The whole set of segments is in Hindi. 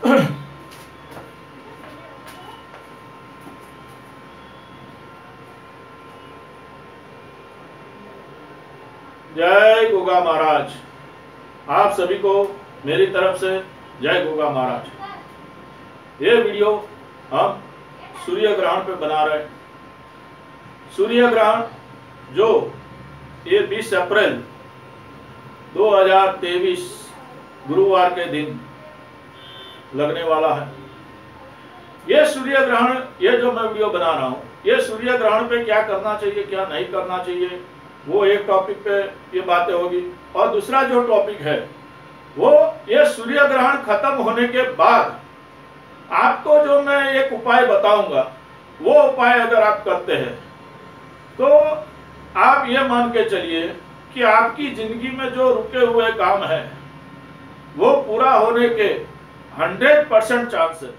जय गोगा महाराज, आप सभी को मेरी तरफ से जय गोगा महाराज। ये वीडियो हम सूर्य ग्रहण पे बना रहे हैं। सूर्य ग्रहण जो ये 20 अप्रैल 2023 गुरुवार के दिन लगने वाला है। ये सूर्य ग्रहण, ये जो मैं वीडियो बना रहा हूँ, ये सूर्य ग्रहण पे क्या करना चाहिए क्या नहीं करना चाहिए, वो एक टॉपिक पे ये बातें होगी। और दूसरा जो टॉपिक है वो ये सूर्य ग्रहण खत्म होने के बाद आपको जो मैं एक उपाय बताऊंगा, वो उपाय अगर आप करते हैं तो आप ये मान के चलिए कि आपकी जिंदगी में जो रुके हुए काम है वो पूरा होने के 100% चांस है।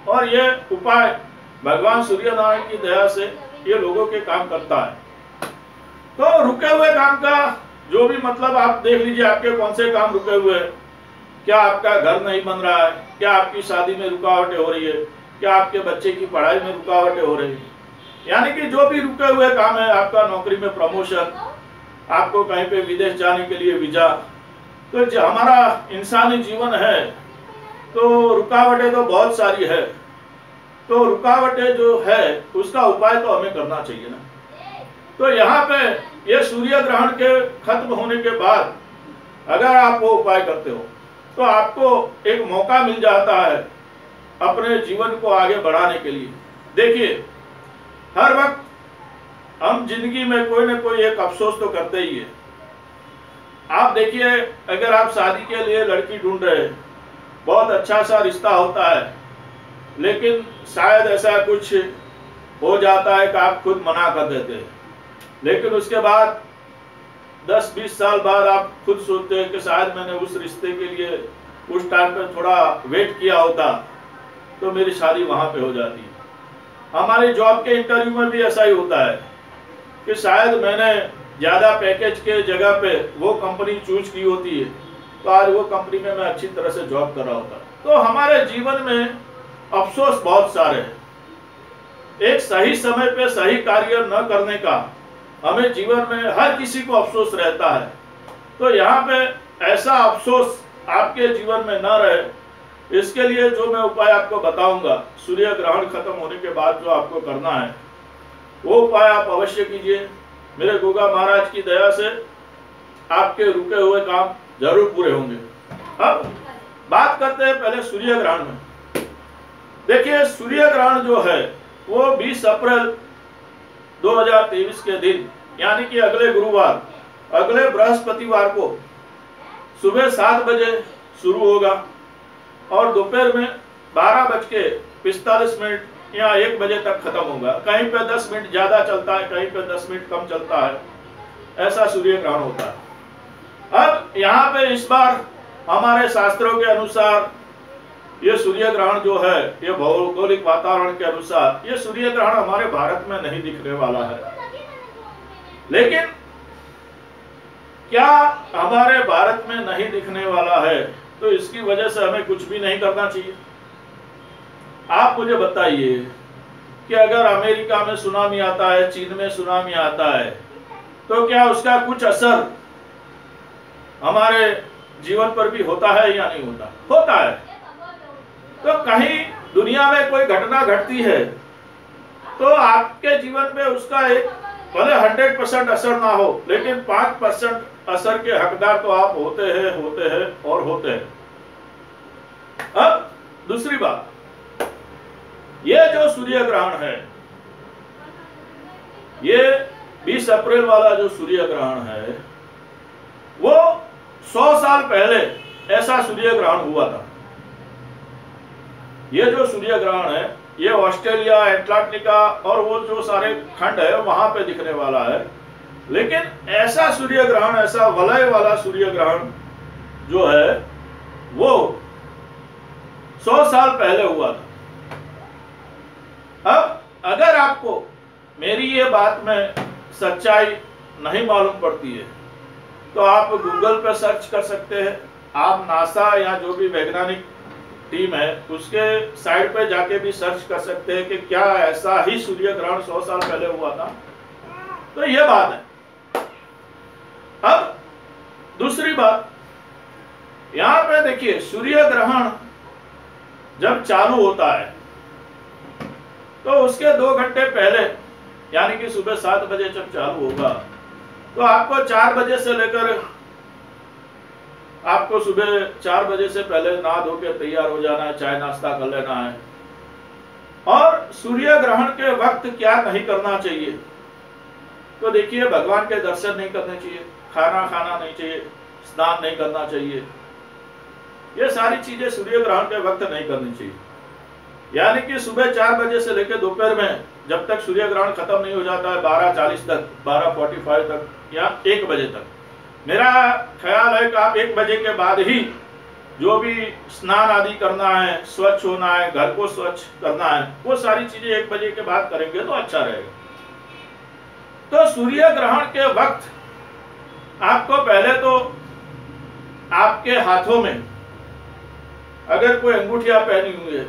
और ये उपाय भगवान सूर्य नारायण की दया से ये लोगों के काम करता है। तो रुके हुए काम का जो भी मतलब आप देख लीजिए, आपके कौन से काम रुके हुए हैं। क्या आपका घर नहीं बन रहा है, क्या आपकी शादी में रुकावटें हो रही है, क्या आपके बच्चे की पढ़ाई में रुकावटें हो रही है, यानी कि जो भी रुके हुए काम है, आपका नौकरी में प्रमोशन, आपको कहीं पे विदेश जाने के लिए वीजा, तो जो हमारा इंसानी जीवन है तो रुकावटें तो बहुत सारी है। तो रुकावटें जो है उसका उपाय तो हमें करना चाहिए ना। तो यहाँ पे ये सूर्य ग्रहण के खत्म होने के बाद अगर आप वो उपाय करते हो तो आपको एक मौका मिल जाता है अपने जीवन को आगे बढ़ाने के लिए। देखिए, हर वक्त हम जिंदगी में कोई ना कोई एक अफसोस तो करते ही है। आप देखिए, अगर आप शादी के लिए लड़की ढूंढ रहे हैं, बहुत अच्छा सा रिश्ता होता है, लेकिन शायद ऐसा कुछ हो जाता है कि आप खुद मना कर देते हैं। लेकिन उसके बाद 10-20 साल बाद आप खुद सोचते हैं कि शायद मैंने उस रिश्ते के लिए उस टाइम पे थोड़ा वेट किया होता तो मेरी शादी वहां पे हो जाती है। हमारे जॉब के इंटरव्यू में भी ऐसा ही होता है कि शायद मैंने ज़्यादा पैकेज के जगह पे वो कंपनी चूज की होती है तो आज वो कंपनी में मैं अच्छी तरह से जॉब कर रहा होता। तो हमारे जीवन में अफसोस बहुत सारे हैं। एक सही समय पे सही कार्य न करने का हमें जीवन में हर किसी को अफसोस रहता है। तो यहाँ पे ऐसा अफसोस आपके जीवन में न रहे, इसके लिए जो मैं उपाय आपको बताऊंगा सूर्य ग्रहण खत्म होने के बाद जो आपको करना है वो उपाय आप अवश्य कीजिए। मेरे गोगा महाराज की दया से आपके रुके हुए काम जरूर पूरे होंगे। अब बात करते हैं पहले सूर्य ग्रहण में। देखिए, सूर्य ग्रहण जो है वो 20 अप्रैल 2023 के दिन, यानी कि अगले गुरुवार, अगले बृहस्पतिवार को सुबह 7 बजे शुरू होगा और दोपहर में 12:45 या 1 बजे तक खत्म होगा। कहीं पे 10 मिनट ज्यादा चलता है, कहीं पे 10 मिनट कम चलता है, ऐसा सूर्य ग्रहण होता है। अब यहाँ पे इस बार हमारे शास्त्रों के अनुसार ये सूर्य ग्रहण जो है, ये भौगोलिक वातावरण के अनुसार ये सूर्य ग्रहण हमारे भारत में नहीं दिखने वाला है। लेकिन क्या हमारे भारत में नहीं दिखने वाला है तो इसकी वजह से हमें कुछ भी नहीं करना चाहिए? आप मुझे बताइए कि अगर अमेरिका में सुनामी आता है, चीन में सुनामी आता है, तो क्या उसका कुछ असर हमारे जीवन पर भी होता है या नहीं होता? होता है। तो कहीं दुनिया में कोई घटना घटती है तो आपके जीवन में उसका एक भले 100% असर ना हो, लेकिन 5% असर के हकदार तो आप होते हैं और होते हैं। अब दूसरी बात, ये जो सूर्य ग्रहण है, ये 20 अप्रैल वाला जो सूर्य ग्रहण है वो 100 साल पहले ऐसा सूर्य ग्रहण हुआ था। ये जो सूर्य ग्रहण है ये ऑस्ट्रेलिया, एटलांटिका और वो जो सारे खंड है वहां पे दिखने वाला है। लेकिन ऐसा सूर्य ग्रहण, ऐसा वलय वाला सूर्य ग्रहण जो है वो 100 साल पहले हुआ था। अब अगर आपको मेरी ये बात में सच्चाई नहीं मालूम पड़ती है तो आप गूगल पर सर्च कर सकते हैं। आप नासा या जो भी वैज्ञानिक टीम है उसके साइट पे जाके भी सर्च कर सकते हैं कि क्या ऐसा ही सूर्य ग्रहण 100 साल पहले हुआ था। तो ये बात है। अब दूसरी बात, यहां पे देखिए सूर्य ग्रहण जब चालू होता है तो उसके 2 घंटे पहले, यानी कि सुबह 7 बजे जब चालू होगा तो आपको 4 बजे से लेकर, आपको सुबह 4 बजे से पहले नहा धो के तैयार हो जाना है, चाय नाश्ता कर लेना है। और सूर्य ग्रहण के वक्त क्या नहीं करना चाहिए, तो देखिए भगवान के दर्शन नहीं करने चाहिए, खाना खाना नहीं चाहिए, स्नान नहीं करना चाहिए, ये सारी चीजें सूर्य ग्रहण के वक्त नहीं करनी चाहिए। यानी कि सुबह 4 बजे से लेकर दोपहर में जब तक सूर्य ग्रहण खत्म नहीं हो जाता है 12:40 तक, 12:45 तक या 1 बजे तक, मेरा ख्याल है कि आप 1 बजे के बाद ही जो भी स्नान आदि करना है, स्वच्छ होना है, घर को स्वच्छ करना है, वो सारी चीजें 1 बजे के बाद करेंगे तो अच्छा रहेगा। तो सूर्य ग्रहण के वक्त आपको पहले तो आपके हाथों में अगर कोई अंगूठियां पहनी हुई है,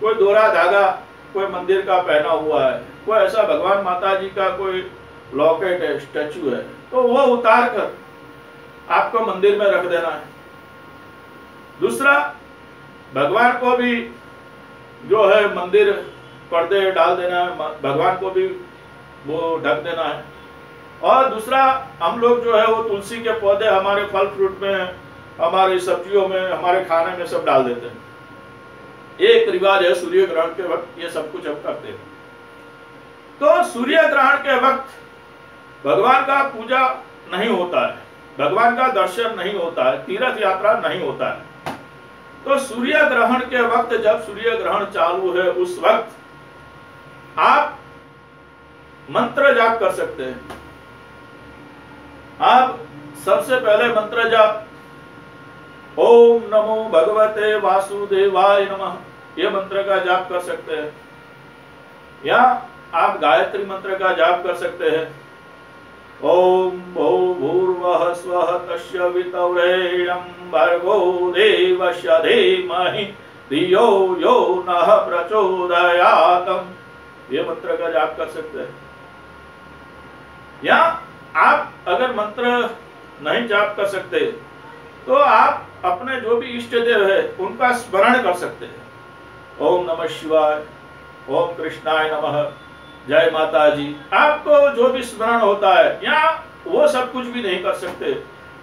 कोई दोहरा धागा कोई मंदिर का पहना हुआ है, कोई ऐसा भगवान माता जी का कोई लॉकेट है, स्टैचू है, तो वो उतार कर आपको मंदिर में रख देना है। दूसरा, भगवान को भी जो है मंदिर पर्दे डाल देना है, भगवान को भी वो ढक देना है। और दूसरा, हम लोग जो है वो तुलसी के पौधे हमारे फल फ्रूट में, हमारी सब्जियों में, हमारे खाने में सब डाल देते हैं। एक रिवाज है सूर्य ग्रहण के वक्त ये सब कुछ हम करते हैं। तो सूर्य ग्रहण के वक्त भगवान का पूजा नहीं होता है, भगवान का दर्शन नहीं होता है, तीर्थ यात्रा नहीं होता है। तो सूर्य ग्रहण के वक्त, जब सूर्य ग्रहण चालू है उस वक्त आप मंत्र जाप कर सकते हैं। आप सबसे पहले मंत्र जाप ओम नमो भगवते वासुदेवाय नमः, ये मंत्र का जाप कर सकते हैं, या आप गायत्री मंत्र का जाप कर सकते हैं। ओम भूर्भुवः स्वः तस्य वितुर्वरेण्यं भर्गो देवस्य धीमहि धियो यो नः प्रचोदयात्, ये मंत्र का जाप कर सकते हैं। या आप अगर मंत्र नहीं जाप कर सकते तो आप अपने जो भी इष्ट देव है उनका स्मरण कर सकते हैं। ओम नमः शिवाय, ओम कृष्णाय नमः, जय माता जी, आपको जो भी स्मरण होता है, या वो सब कुछ भी नहीं कर सकते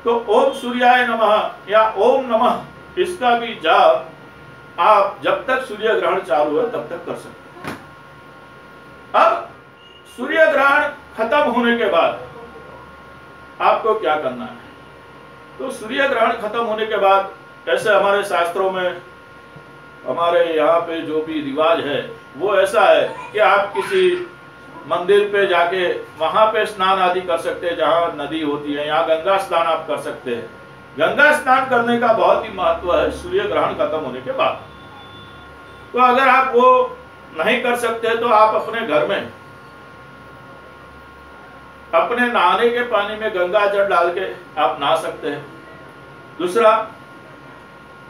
तो ओम सूर्याय नमः या ओम नमः, इसका भी जाप आप जब तक सूर्य ग्रहण चालू है तब तक कर सकते हैं। अब सूर्य ग्रहण खत्म होने के बाद आपको क्या करना है, तो सूर्य ग्रहण खत्म होने के बाद, ऐसे हमारे शास्त्रों में, हमारे यहाँ पे जो भी रिवाज है वो ऐसा है कि आप किसी मंदिर पे जाके वहां पे स्नान आदि कर सकते हैं, जहाँ नदी होती है, यहाँ गंगा स्नान आप कर सकते हैं। गंगा स्नान करने का बहुत ही महत्व है सूर्य ग्रहण खत्म होने के बाद। तो अगर आप वो नहीं कर सकते तो आप अपने घर में अपने नहाने के पानी में गंगा जल डाल के आप नहा सकते हैं। दूसरा,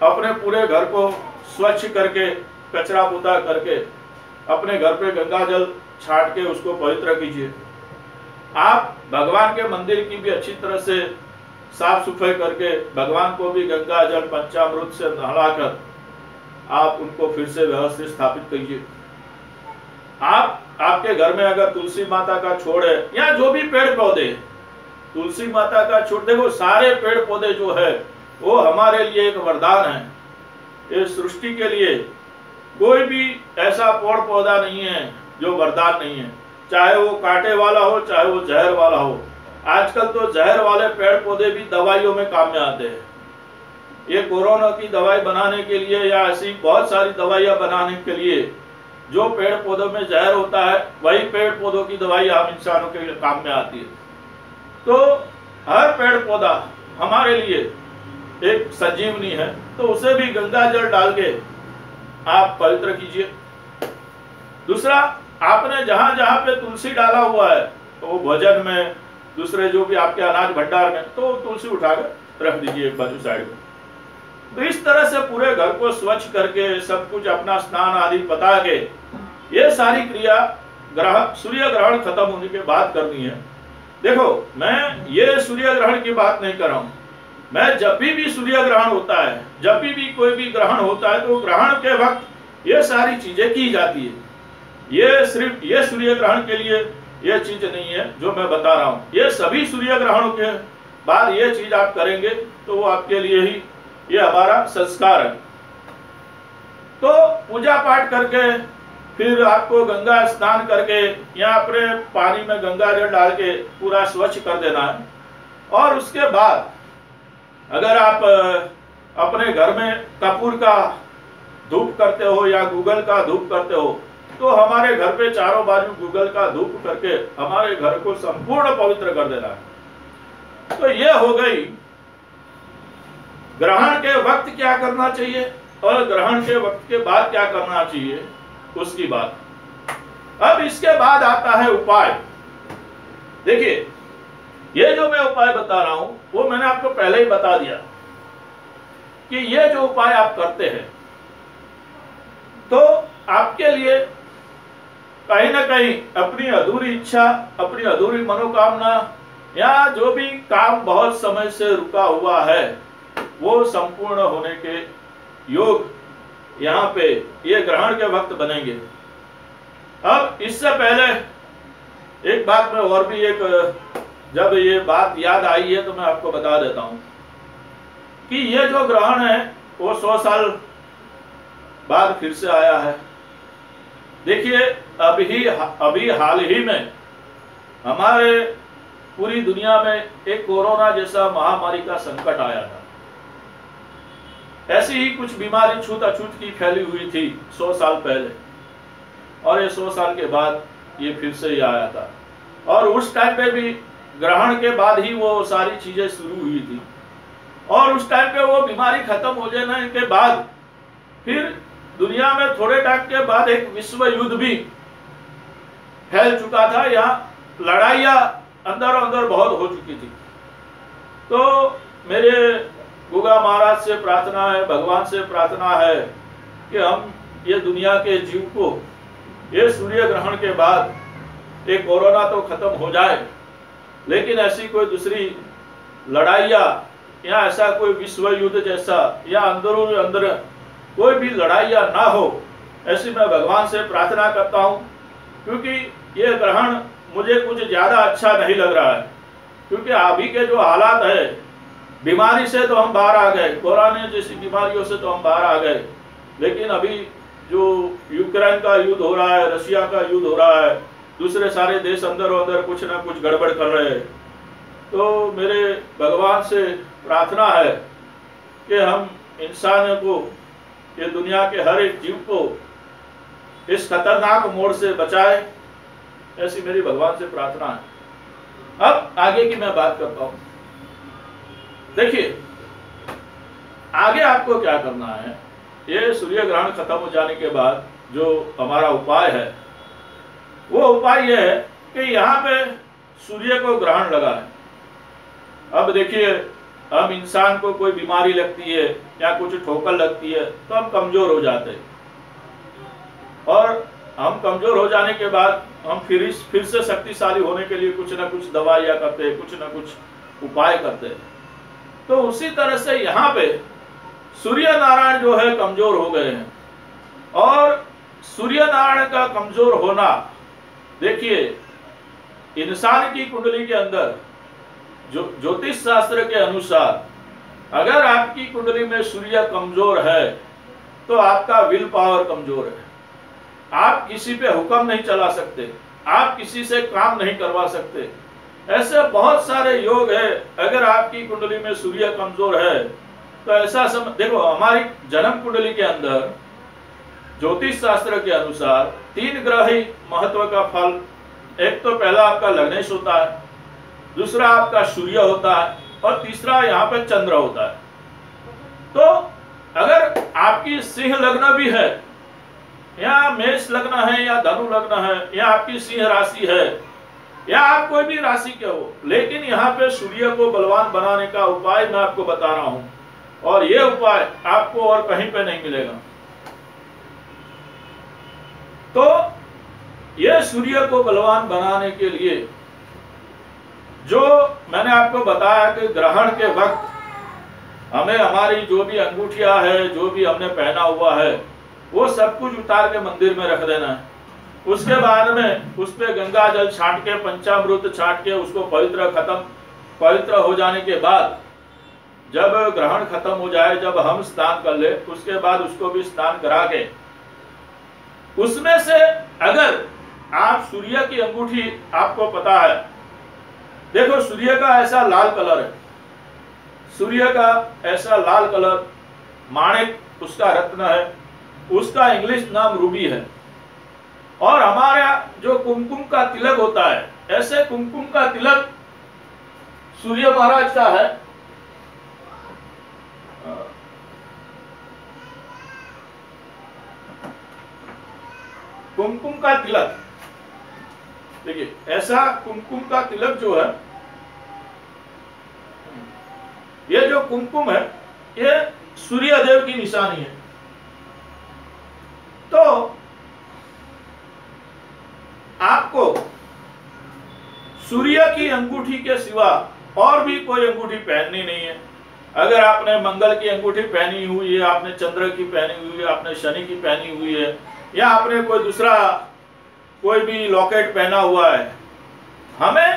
अपने पूरे घर को स्वच्छ करके, कचरा पुता करके अपने घर पे गंगा जल छाट के उसको पवित्र कीजिए। आप भगवान के मंदिर की भी अच्छी तरह से साफ सफाई करके भगवान को भी गंगा जल पंचामृत से नहलाकर आप उनको फिर से व्यवस्थित स्थापित कीजिए। आप आपके घर में अगर तुलसी माता का छोड़ है या जो भी पेड़ पौधे, तुलसी माता का छोड़, देखो सारे पेड़ पौधे जो है वो हमारे लिए एक वरदान है। इस सृष्टि के लिए कोई भी ऐसा पेड़ पौधा नहीं है जो वरदान नहीं है, चाहे वो कांटे वाला हो, चाहे वो जहर वाला हो। आजकल तो जहर वाले पेड़ पौधे भी दवाइयों में काम में आते हैं। ये कोरोना की दवाई बनाने के लिए या ऐसी बहुत सारी दवाइयां बनाने के लिए जो पेड़ पौधों में जहर होता है, वही पेड़ पौधों की दवाई आम इंसानों के काम में आती है। तो हर पेड़ पौधा हमारे लिए एक संजीवनी है, तो उसे भी गंगा जल डाल के आप पवित्र कीजिए। दूसरा, आपने जहां जहां पे तुलसी डाला हुआ है तो वो भोजन में, दूसरे जो भी आपके अनाज भंडार में, तो तुलसी उठाकर रख दीजिए एक बाजू साइड में। तो इस तरह से पूरे घर को स्वच्छ करके सब कुछ अपना स्नान आदि बता के ये सारी क्रिया सूर्य ग्रहण खत्म होने के बाद करनी है। देखो, मैं ये सूर्य ग्रहण की बात नहीं कर रहा हूं, मैं जब भी सूर्य ग्रहण होता है, जब भी कोई भी ग्रहण होता है, तो ग्रहण के वक्त ये सारी चीजें की जाती है। ये सिर्फ ये सूर्य ग्रहण के लिए ये चीज नहीं है जो मैं बता रहा हूं, ये सभी सूर्य ग्रहणों के बाद ये चीज आप करेंगे तो वो आपके लिए ही ये हमारा संस्कार है। तो पूजा पाठ करके फिर आपको गंगा स्नान करके या अपने पानी में गंगा जल डाल के पूरा स्वच्छ कर देना है। और उसके बाद अगर आप अपने घर में कपूर का धूप करते हो या गूगल का धूप करते हो, तो हमारे घर पे चारों बाजू गूगल का धूप करके हमारे घर को संपूर्ण पवित्र कर देना है। तो ये हो गई ग्रहण के वक्त क्या करना चाहिए और ग्रहण के वक्त के बाद क्या करना चाहिए उसकी बात। अब इसके बाद आता है उपाय। देखिए, ये जो मैं उपाय बता रहा हूं वो मैंने आपको पहले ही बता दिया कि ये जो उपाय आप करते हैं तो आपके लिए कहीं ना कहीं अपनी अधूरी इच्छा, अपनी अधूरी मनोकामना या जो भी काम बहुत समय से रुका हुआ है वो संपूर्ण होने के योग यहाँ पे ये ग्रहण के वक्त बनेंगे। अब इससे पहले एक बात में और भी जब ये बात याद आई है तो मैं आपको बता देता हूं कि ये जो ग्रहण है वो 100 साल बाद फिर से आया है। देखिए, अभी हाल ही में हमारे पूरी दुनिया में एक कोरोना जैसा महामारी का संकट आया था। ऐसी ही कुछ बीमारी छूत-अछूत की फैली हुई थी 100 साल पहले, और ये 100 साल के बाद ये फिर से ही आया था। और उस टाइम पे भी ग्रहण के बाद ही वो सारी चीजें शुरू हुई थी, और उस टाइम पे वो बीमारी खत्म हो जाने के बाद फिर दुनिया में थोड़े टाइम के बाद एक विश्व युद्ध भी फैल चुका था, यहाँ लड़ाइयाँ अंदर अंदर बहुत हो चुकी थी। तो मेरे गुगा महाराज से प्रार्थना है, भगवान से प्रार्थना है कि हम ये दुनिया के जीव को ये सूर्य ग्रहण के बाद ये कोरोना तो खत्म हो जाए, लेकिन ऐसी कोई दूसरी लड़ाइयाँ या ऐसा कोई विश्व युद्ध जैसा या अंदरों अंदर कोई भी लड़ाइयाँ ना हो, ऐसी मैं भगवान से प्रार्थना करता हूँ। क्योंकि ये ग्रहण मुझे कुछ ज़्यादा अच्छा नहीं लग रहा है, क्योंकि अभी के जो हालात है, बीमारी से तो हम बाहर आ गए, कोरोना जैसी बीमारियों से तो हम बाहर आ गए, लेकिन अभी जो यूक्रेन का युद्ध हो रहा है, रशिया का युद्ध हो रहा है, दूसरे सारे देश अंदर अंदर कुछ ना कुछ गड़बड़ कर रहे हैं। तो मेरे भगवान से प्रार्थना है कि हम इंसान को, ये दुनिया के हर एक जीव को इस खतरनाक मोड़ से बचाए, ऐसी मेरी भगवान से प्रार्थना है। अब आगे की मैं बात करता हूँ। देखिए, आगे आपको क्या करना है, ये सूर्य ग्रहण खत्म हो जाने के बाद जो हमारा उपाय है वो उपाय ये है कि यहाँ पे सूर्य को ग्रहण लगा है। अब देखिए, हम इंसान को कोई बीमारी लगती है या कुछ ठोकर लगती है तो हम कमजोर हो जाते हैं, और हम कमजोर हो जाने के बाद हम फिर से शक्तिशाली होने के लिए कुछ ना कुछ दवाइयाँ करते हैं, कुछ ना कुछ उपाय करते हैं। तो उसी तरह से यहाँ पे सूर्य नारायण जो है कमजोर हो गए हैं, और सूर्य नारायण का कमजोर होना, देखिए इंसान की कुंडली के अंदर जो ज्योतिष शास्त्र के अनुसार अगर आपकी कुंडली में सूर्य कमजोर है तो आपका विल पावर कमजोर है, आप किसी पे हुक्म नहीं चला सकते, आप किसी से काम नहीं करवा सकते। ऐसे बहुत सारे योग है, अगर आपकी कुंडली में सूर्य कमजोर है तो ऐसा देखो, हमारी जन्म कुंडली के अंदर ज्योतिष शास्त्र के अनुसार 3 ग्रह ही महत्व का फल, एक तो पहला आपका लग्नेश होता है, दूसरा आपका सूर्य होता है, और तीसरा यहाँ पे चंद्र होता है। तो अगर आपकी सिंह लग्न भी है, या मेष लग्न है, या धनु लग्न है, या आपकी सिंह राशि है, या आप कोई भी राशि के हो, लेकिन यहाँ पे सूर्य को बलवान बनाने का उपाय मैं आपको बता रहा हूँ और ये उपाय आपको और कहीं पे नहीं मिलेगा। तो ये सूर्य को बलवान बनाने के लिए जो मैंने आपको बताया कि ग्रहण के वक्त हमें हमारी जो भी अंगूठियां है, जो भी हमने पहना हुआ है, वो सब कुछ उतार के मंदिर में रख देना है। उसके बाद में उस पे गंगा जल छाट के, पंचामृत छाट के उसको पवित्र हो जाने के बाद, जब ग्रहण खत्म हो जाए, जब हम स्नान कर ले, उसके बाद उसको भी स्नान करा के उसमें से अगर आप सूर्य की अंगूठी, आपको पता है, देखो सूर्य का ऐसा लाल कलर है, सूर्य का ऐसा लाल कलर, माणिक उसका रत्न है, उसका इंग्लिश नाम रूबी है। और हमारा जो कुमकुम का तिलक होता है, ऐसे कुमकुम का तिलक सूर्य महाराज का है। कुमकुम का तिलक, देखिए ऐसा कुमकुम का तिलक जो है, ये जो कुमकुम है, ये सूर्य देव की निशानी है। तो आपको सूर्य की अंगूठी के सिवा और भी कोई अंगूठी पहननी नहीं है। अगर आपने मंगल की अंगूठी पहनी हुई है, आपने चंद्र की पहनी हुई है, आपने शनि की पहनी हुई है, या आपने कोई दूसरा कोई भी लॉकेट पहना हुआ है, हमें